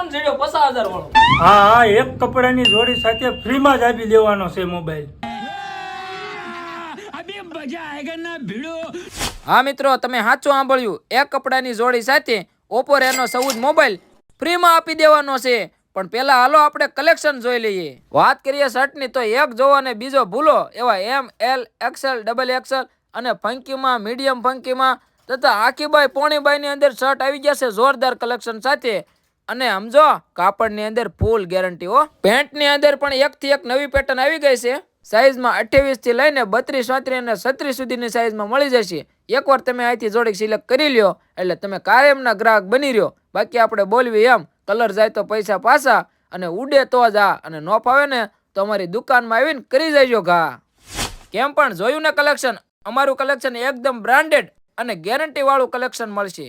ને જીડ્યો 50,000 વાળો. હા હા, એક કપડાની જોડી સાથે ફ્રીમાં જ આપી દેવાનો છે મોબાઈલ. હા મિત્રો, તમે સાચું સાંભળ્યું. એક કપડાની જોડી સાથે ઓપ્પો રેનો 14 મોબાઈલ ફ્રીમાં આપી દેવાનો છે. પણ પેલા હાલો આપણે કલેક્શન જોઈ લઈએ. વાત કરીએ શર્ટની તો એક જોવો અને બીજો ભૂલો એવા એમ, એલ, એક્સએલ, ડબલ એક્સએલ અને ફંકીમાં, મીડિયમ ફંકીમાં તથા આખી બાય પોણી બાયની અંદર શર્ટ આવી ગયા છે જોરદાર કલેક્શન સાથે. અને સમજો કાપડની અંદર ફૂલ ગેરંટી હો. પેન્ટની અંદર પણ એકથી એક નવી પેટર્ન આવી ગઈ છે. સાઈઝમાં 28 થી લઈને 32, 34 અને 36 સુધીની સાઈઝમાં મળી જશે. એકવાર તમે અહીંથી જોડી સિલેક્ટ કરી લ્યો એટલે તમે કાયમના ગ્રાહક બની રહ્યો. બાકી આપણે બોલવી એમ, કલર જાય તો પૈસા પાછા અને ઉડે તો જ આ, અને નો ફાવે ને તો અમારી દુકાનમાં આવીને કરી જજો ઘા. કેમ પણ જોયું ને કલેક્શન? અમારું કલેક્શન એકદમ બ્રાન્ડેડ અને ગેરંટી વાળું કલેક્શન મળશે.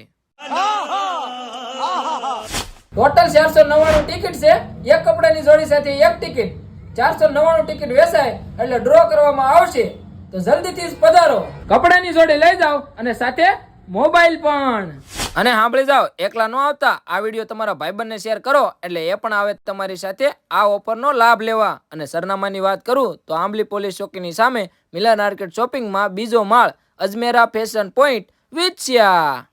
ટોટલ 499 ટિકિટ છે. એક કપડાની જોડી સાથે એક ટિકિટ. 499 ટિકિટ વેચાય એટલે ડ્રો કરવામાં આવશે. તો જલ્દીથી જ પધારો, કપડાની જોડી લઈ જાઓ અને સાથે મોબાઈલ પણ. અને સાંભળી જાઓ, એકલા ન આવતા આ વિડીયો તમારા ભાઈબંધને શેર કરો એટલે એ પણ આવે તમારી સાથે આ ઓફરનો લાભ લેવા. અને સરનામાની વાત કરું તો આંબલી પોલીસ ચોકીની સામે મિલન માર્કેટ શોપિંગમાં બીજો માળ, અજમેરા ફેશન પોઈન્ટ, વિછિયા.